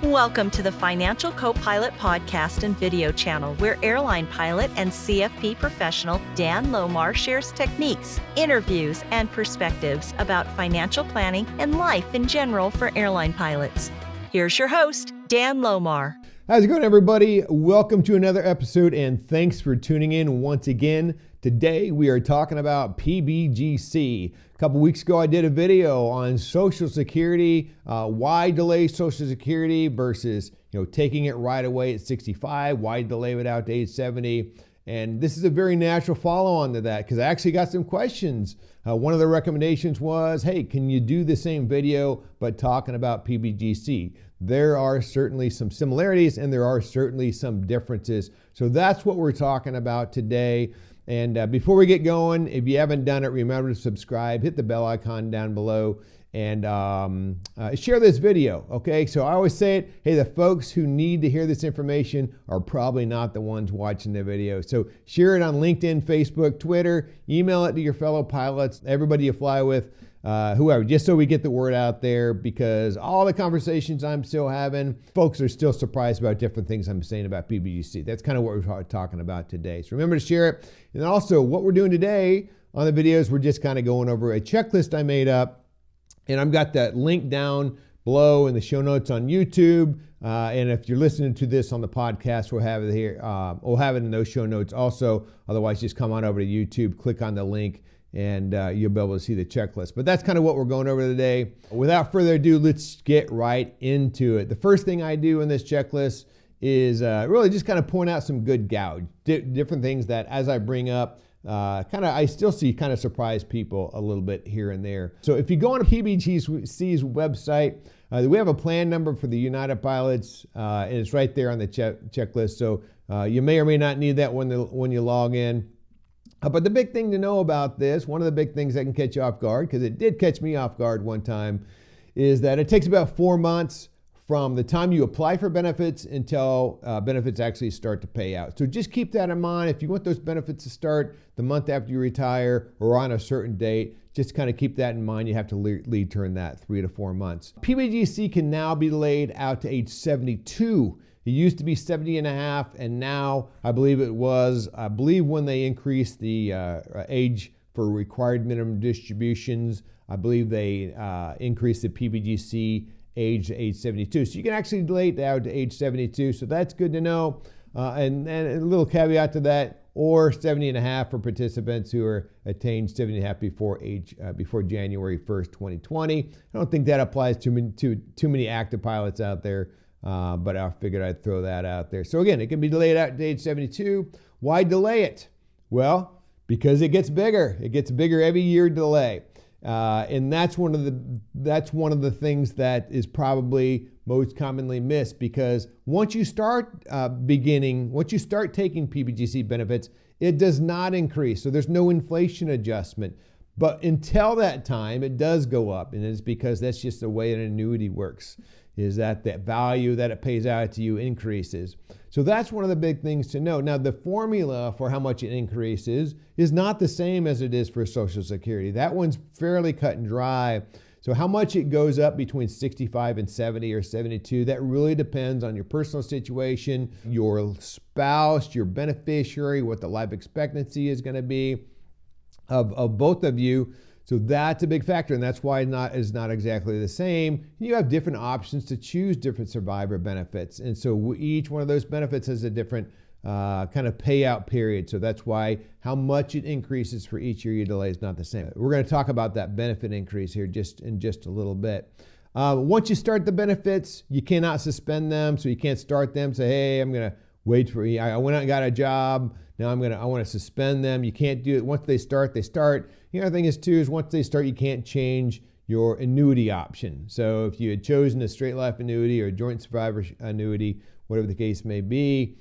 Welcome to the Financial Co-Pilot podcast and video channel, where airline pilot and CFP professional Dan Lomar shares techniques, interviews, and perspectives about financial planning and life in general for airline pilots. Here's your host, Dan Lomar. How's it going, everybody? Welcome to another episode, and thanks for tuning in once again. Today, we are talking about PBGC. A couple weeks ago, I did a video on Social Security, why delay Social Security versus taking it right away at 65, why delay it out to age 70. And this is a very natural follow-on to that because I actually got some questions. One of the recommendations was, hey, can you do the same video but talking about PBGC? There are certainly some similarities and there are certainly some differences. So that's what we're talking about today. And before we get going, if you haven't done it, remember to subscribe, hit the bell icon down below, and share this video, okay? So I always say it, hey, the folks who need to hear this information are probably not the ones watching the video. So share it on LinkedIn, Facebook, Twitter, email it to your fellow pilots, everybody you fly with, whoever, just so we get the word out there, because all the conversations I'm still having, folks are still surprised about different things I'm saying about PBGC. That's kind of what we're talking about today. So remember to share it. And also what we're doing today on the videos, we're just kind of going over a checklist I made up. And I've got that link down below in the show notes on YouTube. And if you're listening to this on the podcast, we'll have it here. We'll have it in those show notes also. Otherwise, just come on over to YouTube, click on the link, and you'll be able to see the checklist. But that's kind of what we're going over today. Without further ado, let's get right into it. The first thing I do in this checklist is really just kind of point out some good gouge, different things that as I bring up, I still see kind of surprise people a little bit here and there. So if you go on PBGC's website, we have a plan number for the United pilots, and it's right there on the checklist. So you may or may not need that when you log in. But the big thing to know about this, one of the big things that can catch you off guard, because it did catch me off guard one time, is that it takes about 4 months from the time you apply for benefits until benefits actually start to pay out. So just keep that in mind. If you want those benefits to start the month after you retire or on a certain date, just kind of keep that in mind. You have to lead turn that 3 to 4 months. PBGC can now be delayed out to age 72. It used to be 70 and a half, and now I believe when they increased the age for required minimum distributions, I believe they increased the PBGC age to age 72. So you can actually delay it out to age 72. So that's good to know. And a little caveat to that, or 70 and a half for participants who are attained 70 and a half before January 1st, 2020. I don't think that applies to too many active pilots out there, but I figured I'd throw that out there. So again, it can be delayed out to age 72. Why delay it? Well, because it gets bigger. It gets bigger every year delay. And that's one of the things that is probably most commonly missed, because once you start taking PBGC benefits, it does not increase. So there's no inflation adjustment. But until that time, it does go up, and it's because that's just the way an annuity works, is that value that it pays out to you increases. So that's one of the big things to know. Now, the formula for how much it increases is not the same as it is for Social Security. That one's fairly cut and dry. So how much it goes up between 65 and 70 or 72, that really depends on your personal situation, your spouse, your beneficiary, what the life expectancy is going to be of both of you. So that's a big factor, and that's why it's not exactly the same. You have different options to choose different survivor benefits, and so each one of those benefits has a different kind of payout period. So that's why how much it increases for each year you delay is not the same. We're going to talk about that benefit increase here in just a little bit. Once you start the benefits, you cannot suspend them, so you can't start them. Say, hey, I'm going to wait for you. I went out and got a job. Now I want to suspend them. You can't do it. Once they start, they start. The other thing is once they start, you can't change your annuity option. So if you had chosen a straight life annuity or a joint survivor annuity, whatever the case may be,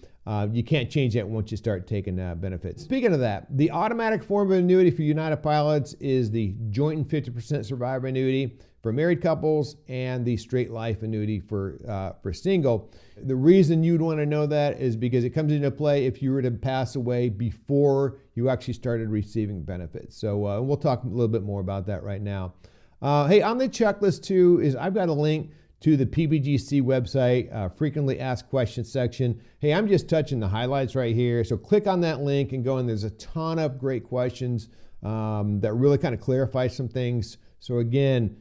you can't change that once you start taking benefits. Speaking of that, the automatic form of annuity for United pilots is the joint and 50% survivor annuity for married couples and the straight life annuity for single. The reason you'd want to know that is because it comes into play if you were to pass away before you actually started receiving benefits. So we'll talk a little bit more about that right now. Hey, on the checklist too is I've got a link to the PBGC website, frequently asked questions section. Hey, I'm just touching the highlights right here. So click on that link and go in. There's a ton of great questions that really kind of clarify some things. So again,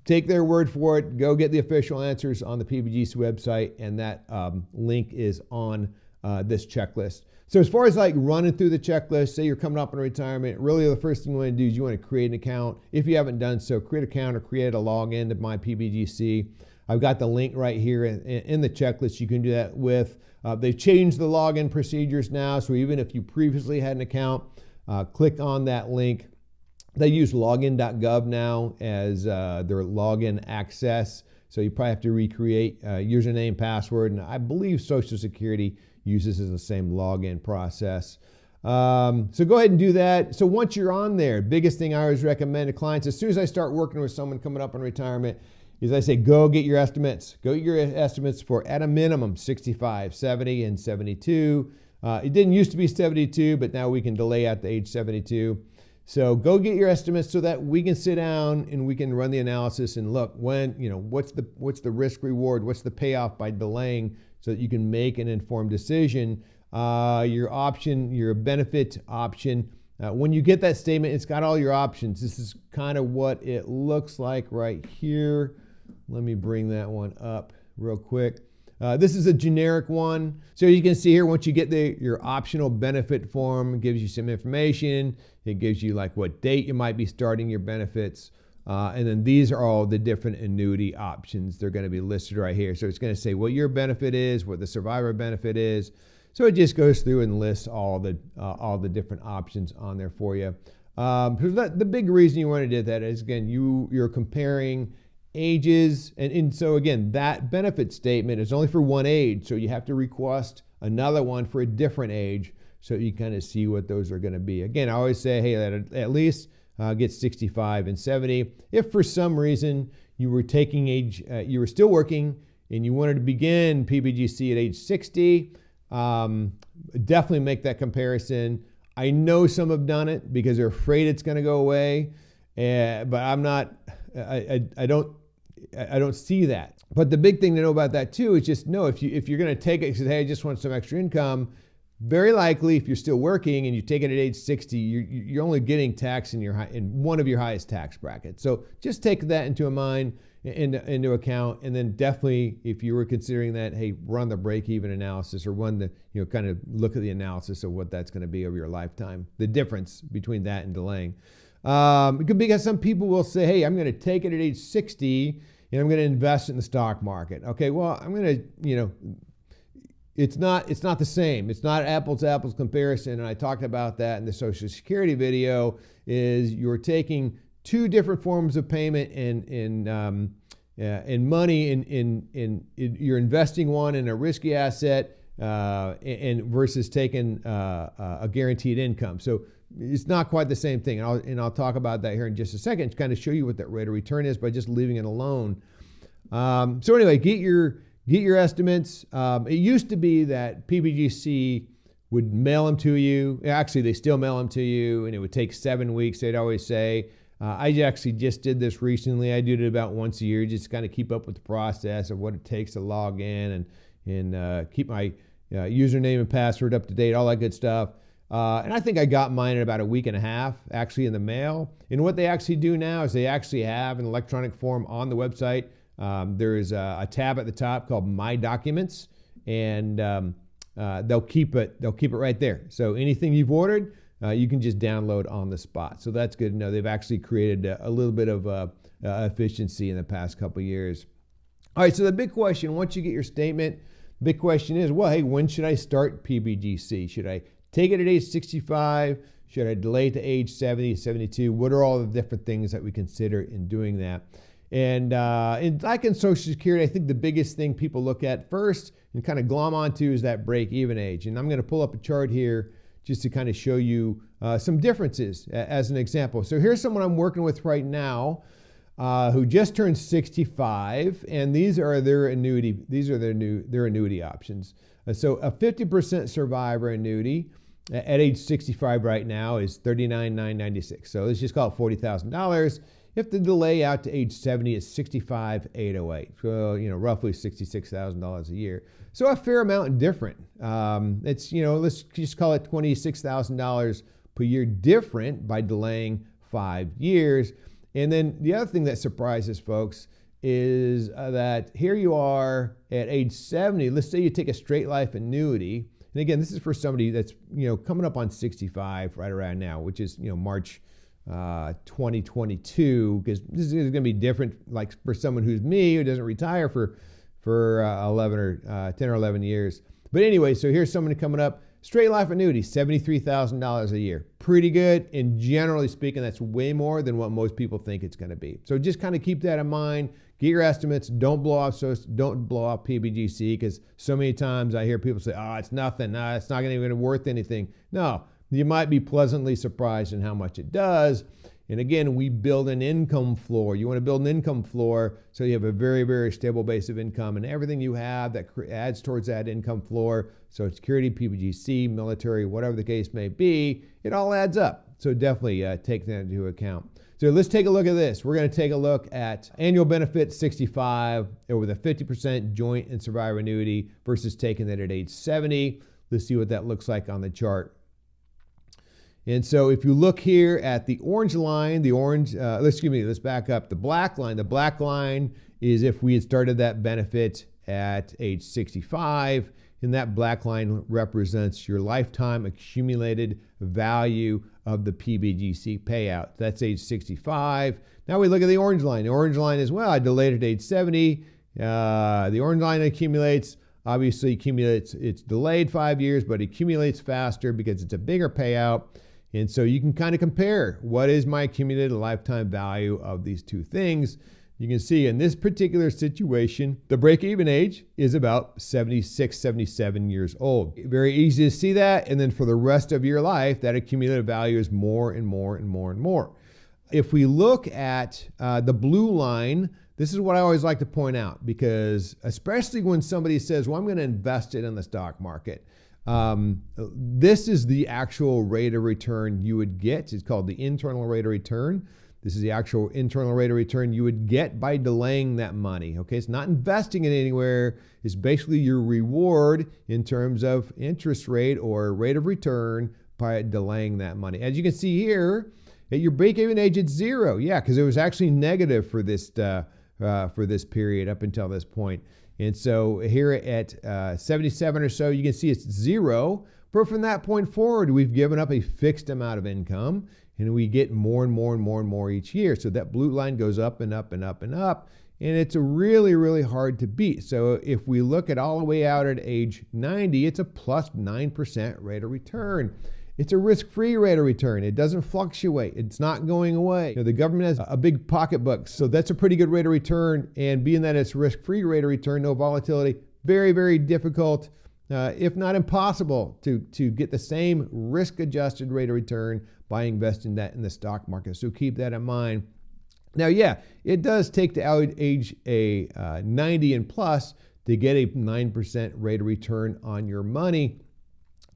take their word for it. Go get the official answers on the PBGC website, and that link is on this checklist. So as far as like running through the checklist, say you're coming up in retirement, really the first thing you want to do is you want to create an account. If you haven't done so, create an account or create a login to my PBGC. I've got the link right here in the checklist. You can do that with. They've changed the login procedures now, so even if you previously had an account, click on that link. They use login.gov now as their login access, so you probably have to recreate username, password, and I believe Social Security uses the same login process. So go ahead and do that. So once you're on there, biggest thing I always recommend to clients, as soon as I start working with someone coming up on retirement, is I say, go get your estimates. Go get your estimates for, at a minimum, 65, 70, and 72. It didn't used to be 72, but now we can delay out to age 72. So go get your estimates so that we can sit down and we can run the analysis and look when, what's the risk reward, what's the payoff by delaying, so that you can make an informed decision. Your option, your benefit option, when you get that statement, it's got all your options. This is kind of what it looks like right here. Let me bring that one up real quick. This is a generic one. So you can see here, once you get your optional benefit form, it gives you some information. It gives you like what date you might be starting your benefits. And then these are all the different annuity options. They're going to be listed right here. So it's going to say what your benefit is, what the survivor benefit is. So it just goes through and lists all the different options on there for you. The big reason you want to do that is, again, you're comparing ages. And so again, that benefit statement is only for one age. So you have to request another one for a different age, so you kind of see what those are going to be. Again, I always say, hey, at least get 65 and 70. If for some reason you were you were still working and you wanted to begin PBGC at age 60, definitely make that comparison. I know some have done it because they're afraid it's going to go away, but I'm not. I don't see that. But the big thing to know about that too is just know if you're going to take it, say, hey, I just want some extra income. Very likely, if you're still working and you take it at age 60, you're only getting taxed in one of your highest tax brackets. So just take that into account, and then definitely, if you were considering that, hey, run the break-even analysis, or run the kind of look at the analysis of what that's going to be over your lifetime. The difference between that and delaying, because some people will say, hey, I'm going to take it at age 60 and I'm going to invest in the stock market. Okay, well, I'm going to It's not the same. It's not apples to apples comparison. And I talked about that in the Social Security video. Is you're taking two different forms of payment in money. You're investing one in a risky asset and versus taking a guaranteed income. So it's not quite the same thing. And I'll talk about that here in just a second to kind of show you what that rate of return is by just leaving it alone. So anyway, get your estimates. It used to be that PBGC would mail them to you. Actually, they still mail them to you, and it would take 7 weeks, they'd always say. I actually just did this recently. I do it about once a year, just to kind of keep up with the process of what it takes to log in and keep my username and password up to date, all that good stuff. And I think I got mine in about a week and a half, actually, in the mail. And what they actually do now is they actually have an electronic form on the website. There is a tab at the top called My Documents, and they'll keep it right there. So anything you've ordered, you can just download on the spot. So that's good to know. They've actually created a little bit of efficiency in the past couple of years. All right, so the big question, once you get your statement, big question is, well, hey, when should I start PBGC? Should I take it at age 65? Should I delay it to age 70, 72? What are all the different things that we consider in doing that? And like in Social Security, I think the biggest thing people look at first and kind of glom onto is that break-even age. And I'm going to pull up a chart here just to kind of show you some differences as an example. So here's someone I'm working with right now who just turned 65, and these are their annuity. These are their annuity options. So a 50% survivor annuity at age 65 right now is $39,996. So let's just call it $40,000. if the delay out to age 70 is $65,808, so roughly $66,000 a year. So a fair amount different. It's let's just call it $26,000 per year different by delaying 5 years. And then the other thing that surprises folks is that here you are at age 70. Let's say you take a straight life annuity. And again, this is for somebody that's coming up on 65 right around now, which is March 2022, because this is going to be different. Like for someone who's me, who doesn't retire for 11 or 10 or 11 years. But anyway, so here's someone coming up, straight life annuity, $73,000 a year. Pretty good. And generally speaking, that's way more than what most people think it's going to be. So just kind of keep that in mind. Get your estimates. Don't blow off PBGC, because so many times I hear people say, "Oh, it's nothing. No, it's not going to be worth anything." No, you might be pleasantly surprised in how much it does. And again, we build an income floor. You want to build an income floor so you have a very, very stable base of income, and everything you have that adds towards that income floor, Social Security, PBGC, military, whatever the case may be, it all adds up. So definitely take that into account. So let's take a look at this. We're going to take a look at annual benefit 65 with a 50% joint and survivor annuity versus taking that at age 70. Let's see what that looks like on the chart. And so if you look here at the orange line, let's back up. The black line is if we had started that benefit at age 65, and that black line represents your lifetime accumulated value of the PBGC payout. That's age 65. Now we look at the orange line. The orange line as well, I delayed at age 70. The orange line accumulates, it's delayed 5 years, but it accumulates faster because it's a bigger payout. And so you can kind of compare what is my accumulated lifetime value of these two things. You can see in this particular situation, the break-even age is about 76, 77 years old. Very easy to see that. And then for the rest of your life, that accumulated value is more and more and more and more. If we look at the blue line, this is what I always like to point out, because especially when somebody says, well, I'm going to invest it in the stock market. This is the actual rate of return you would get. It's called the internal rate of return. This is the actual internal rate of return you would get by delaying that money. Okay, it's not investing it anywhere. It's basically your reward in terms of interest rate or rate of return by delaying that money. As you can see here, at your break-even age, it's 0. Yeah, because it was actually negative for this period up until this point. And so here at 77 or so, you can see it's 0. But from that point forward, we've given up a fixed amount of income, and we get more and more and more and more each year. So that blue line goes up and up and up and up, and it's really, really hard to beat. So if we look at all the way out at age 90, it's a plus 9% rate of return. It's a risk-free rate of return. It doesn't fluctuate. It's not going away. The government has a big pocketbook, so that's a pretty good rate of return. And being that it's risk-free rate of return, no volatility, very, very difficult, if not impossible, to get the same risk-adjusted rate of return by investing that in the stock market. So keep that in mind. Now, yeah, it does take to age 90 and plus to get a 9% rate of return on your money.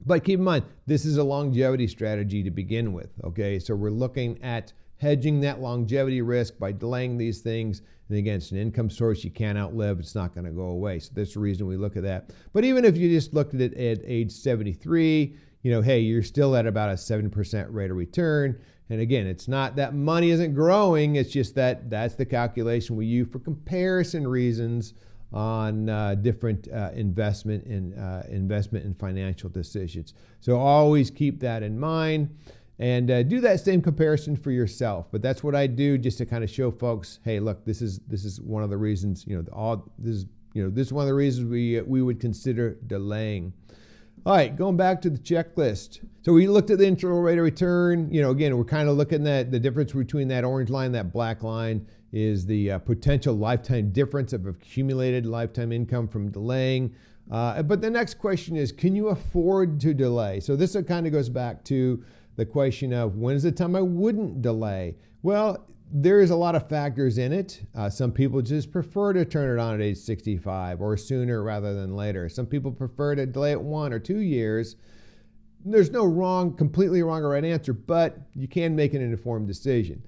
But keep in mind, this is a longevity strategy to begin with, okay? So we're looking at hedging that longevity risk by delaying these things. And again, it's an income source you can't outlive. It's not going to go away. So that's the reason we look at that. But even if you just looked at it at age 73, hey, you're still at about a 7% rate of return. And again, it's not that money isn't growing. It's just that that's the calculation we use for comparison reasons on different investment and financial decisions. So always keep that in mind and do that same comparison for yourself. But that's what I do, just to kind of show folks, hey, look, this is one of the reasons, this is one of the reasons we would consider delaying. All right, going back to the checklist. So we looked at the internal rate of return. Again, we're kind of looking at the difference between that orange line, that black line is the potential lifetime difference of accumulated lifetime income from delaying. But the next question is, can you afford to delay? So this kind of goes back to the question of when is the time I wouldn't delay? Well, there's a lot of factors in it. Some people just prefer to turn it on at age 65 or sooner rather than later. Some people prefer to delay it 1 or 2 years. There's no completely wrong or right answer, but you can make an informed decision.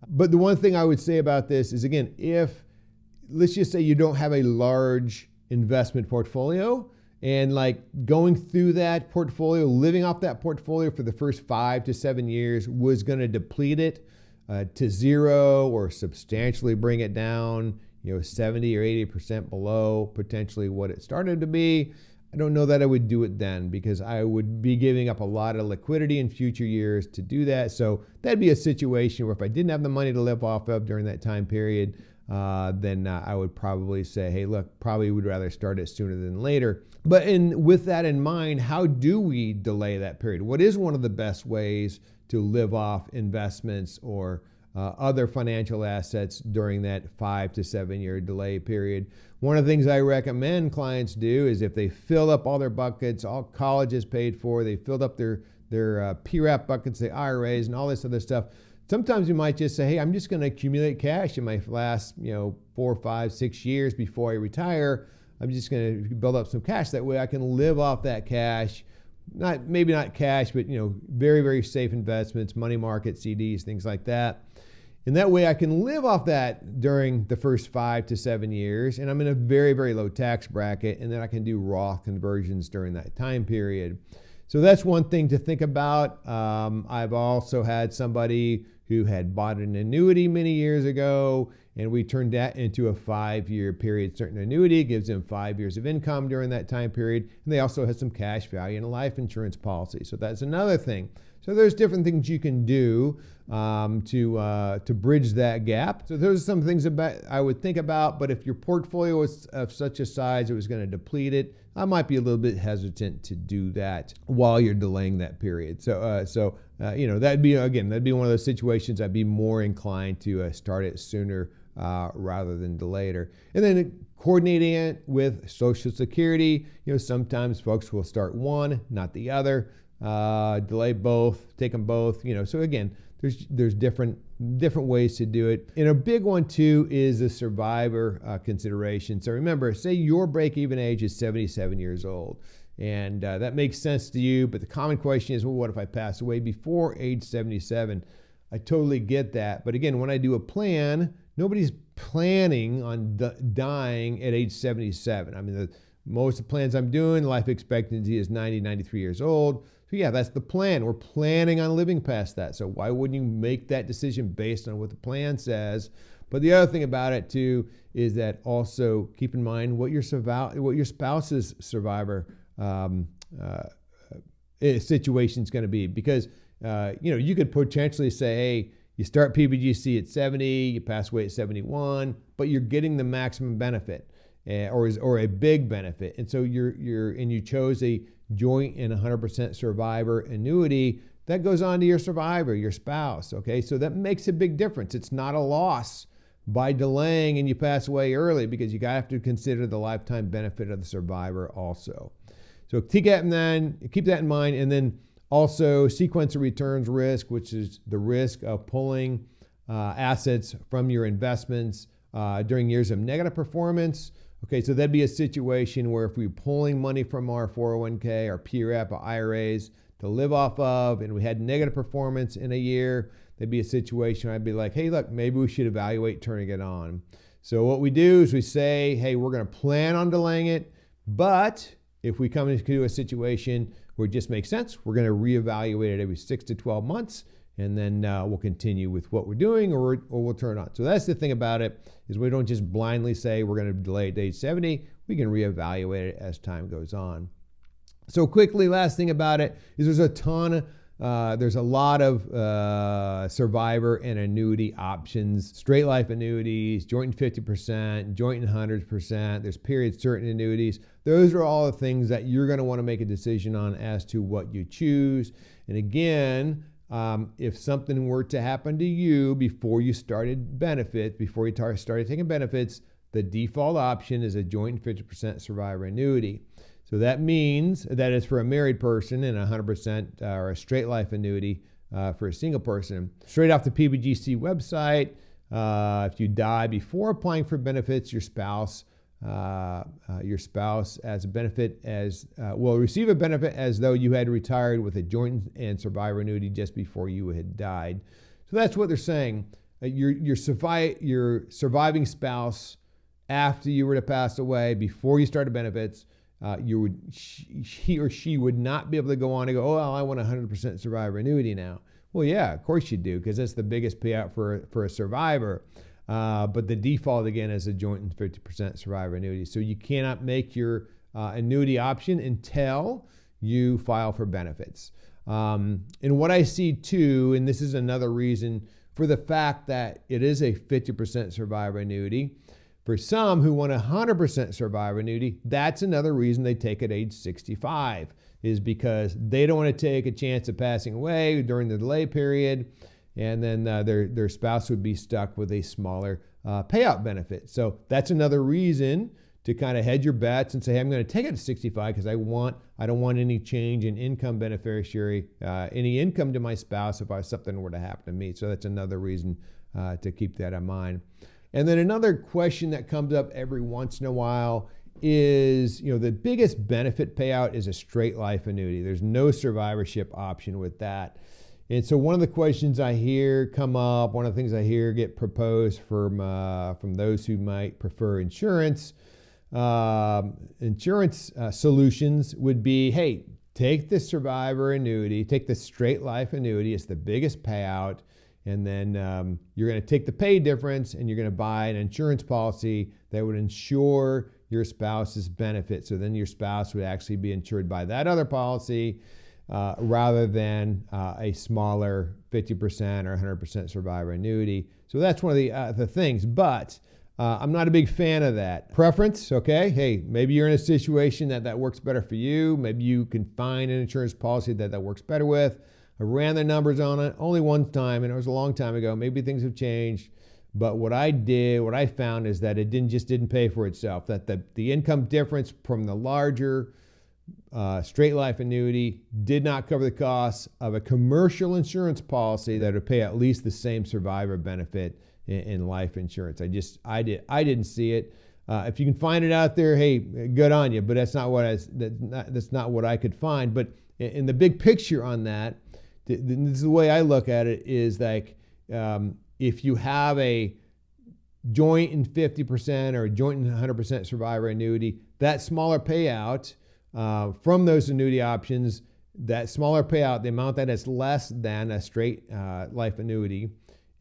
But the one thing I would say about this is, again, let's just say you don't have a large investment portfolio, and like going through that portfolio, living off that portfolio for the first 5 to 7 years was going to deplete it to zero or substantially bring it down, 70 or 80% below potentially what it started to be. I don't know that I would do it then, because I would be giving up a lot of liquidity in future years to do that. So that'd be a situation where if I didn't have the money to live off of during that time period, then I would probably say, hey, look, probably would rather start it sooner than later. But with that in mind, how do we delay that period? What is one of the best ways to live off investments or other financial assets during that 5 to 7 year delay period? One of the things I recommend clients do is if they fill up all their buckets, all college is paid for, they filled up their PREP buckets, the IRAs, and all this other stuff. Sometimes you might just say, hey, I'm just going to accumulate cash in my last 4, 5, 6 years before I retire. I'm just going to build up some cash. That way I can live off that cash. Maybe not cash, but very, very safe investments, money market, CDs, things like that. And that way I can live off that during the first 5 to 7 years. And I'm in a very, very low tax bracket. And then I can do Roth conversions during that time period. So that's one thing to think about. I've also had somebody who had bought an annuity many years ago, and we turned that into a 5-year period. Certain annuity gives them 5 years of income during that time period, and they also have some cash value in a life insurance policy. So that's another thing. So there's different things you can do to bridge that gap. So those are some things I would think about. But if your portfolio was of such a size it was going to deplete it, I might be a little bit hesitant to do that while you're delaying that period. So that'd be one of those situations I'd be more inclined to start it sooner rather than delay it. And then coordinating it with Social Security. Sometimes folks will start one, not the other. Delay both, take them both. So again, there's different ways to do it. And a big one too is the survivor consideration. So remember, say your break-even age is 77 years old, and that makes sense to you. But the common question is, well, what if I pass away before age 77? I totally get that. But again, when I do a plan, nobody's planning on dying at age 77. I mean, most of the plans I'm doing, life expectancy is 90, 93 years old. So yeah, that's the plan. We're planning on living past that. So why wouldn't you make that decision based on what the plan says? But the other thing about it too is that also keep in mind what your spouse's survivor situation is going to be, because you could potentially say, hey, you start PBGC at 70, you pass away at 71, but you're getting the maximum benefit. Or a big benefit, and so you chose a joint and 100% survivor annuity that goes on to your survivor, your spouse. Okay, so that makes a big difference. It's not a loss by delaying and you pass away early, because you have to consider the lifetime benefit of the survivor also. So keep that in mind, and then also sequence of returns risk, which is the risk of pulling assets from your investments during years of negative performance. Okay, so that'd be a situation where if we're pulling money from our 401k, our PREP, our IRAs to live off of, and we had negative performance in a year, that'd be a situation where I'd be like, hey, look, maybe we should evaluate turning it on. So what we do is we say, hey, we're going to plan on delaying it, but if we come into a situation where it just makes sense, we're going to reevaluate it every 6 to 12 months. And then we'll continue with what we're doing, or we'll turn on. So that's the thing about it, is we don't just blindly say we're going to delay it to age 70. We can reevaluate it as time goes on. So quickly, last thing about it is there's a lot of survivor and annuity options, straight life annuities, joint and 50%, joint and 100%. There's period certain annuities. Those are all the things that you're going to want to make a decision on as to what you choose. And again, if something were to happen to you before you started started taking benefits, the default option is a joint 50% survivor annuity. So that means that it's for a married person, and 100% or a straight life annuity for a single person. Straight off the PBGC website, if you die before applying for benefits, your spouse as a benefit will receive a benefit as though you had retired with a joint and survivor annuity just before you had died. So that's what they're saying. your surviving spouse after you were to pass away, before you started benefits, he or she would not be able to go on and go, oh, well, I want 100% survivor annuity now. Well, yeah, of course you do, because that's the biggest payout for a survivor. But the default, again, is a joint and 50% survivor annuity. So you cannot make your annuity option until you file for benefits. And what I see too, and this is another reason for the fact that it is a 50% survivor annuity, for some who want a 100% survivor annuity, that's another reason they take at age 65, is because they don't want to take a chance of passing away during the delay period, and then their spouse would be stuck with a smaller payout benefit. So that's another reason to kind of hedge your bets and say, hey, I'm going to take it to 65 because I don't want any change in income beneficiary, any income to my spouse if something were to happen to me. So that's another reason to keep that in mind. And then another question that comes up every once in a while is, the biggest benefit payout is a straight life annuity. There's no survivorship option with that. And so one of the questions I hear come up, one of the things I hear get proposed from those who might prefer insurance solutions would be, hey, take the survivor annuity, take the straight life annuity. It's the biggest payout. And then you're going to take the pay difference and you're going to buy an insurance policy that would insure your spouse's benefit. So then your spouse would actually be insured by that other policy rather than a smaller 50% or 100% survivor annuity. So that's one of the things. But I'm not a big fan of that. Preference, okay? Hey, maybe you're in a situation that works better for you. Maybe you can find an insurance policy that works better with. I ran the numbers on it only one time, and it was a long time ago. Maybe things have changed. But what I found is that it didn't pay for itself. That the income difference from the larger straight life annuity did not cover the costs of a commercial insurance policy that would pay at least the same survivor benefit in life insurance. I didn't see it. If you can find it out there, hey, good on you. But that's not what I could find. But in the big picture on that, this is the way I look at it, is like if you have a joint and 50% or a joint and 100% survivor annuity, that smaller payout from those annuity options, that smaller payout, the amount that is less than a straight life annuity,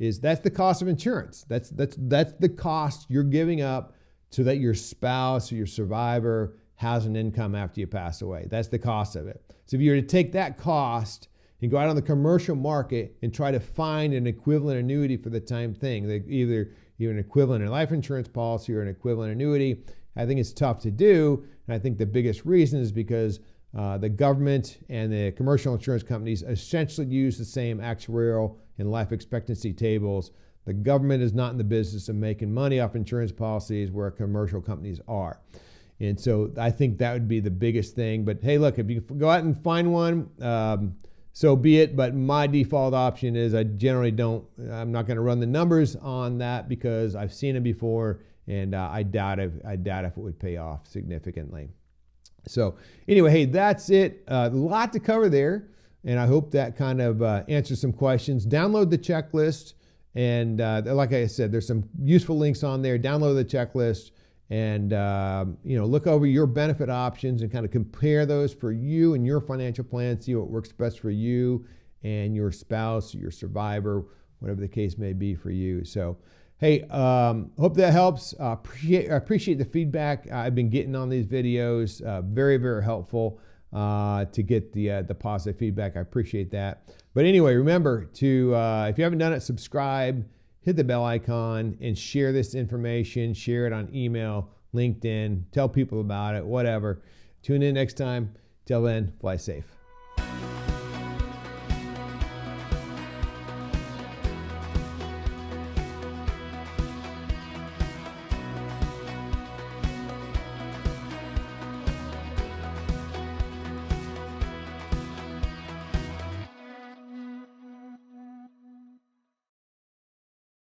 that's the cost of insurance. That's the cost you're giving up so that your spouse or your survivor has an income after you pass away. That's the cost of it. So if you were to take that cost and go out on the commercial market and try to find an equivalent annuity for the same thing, either an equivalent life insurance policy or an equivalent annuity, I think it's tough to do. And I think the biggest reason is because the government and the commercial insurance companies essentially use the same actuarial and life expectancy tables. The government is not in the business of making money off insurance policies where commercial companies are. And so I think that would be the biggest thing. But hey, look, if you go out and find one, so be it. But my default option is I'm not going to run the numbers on that because I've seen it before, and I doubt if it would pay off significantly. So anyway, hey, that's it. A lot to cover there, and I hope that kind of answers some questions. Download the checklist, and like I said, there's some useful links on there. Download the checklist, and look over your benefit options and kind of compare those for you and your financial plan. See what works best for you and your spouse, your survivor, whatever the case may be for you. So, hey, hope that helps. I appreciate the feedback I've been getting on these videos. Very, very helpful to get the positive feedback. I appreciate that. But anyway, remember to, if you haven't done it, subscribe, hit the bell icon, and share this information. Share it on email, LinkedIn, tell people about it, whatever. Tune in next time. Till then, fly safe.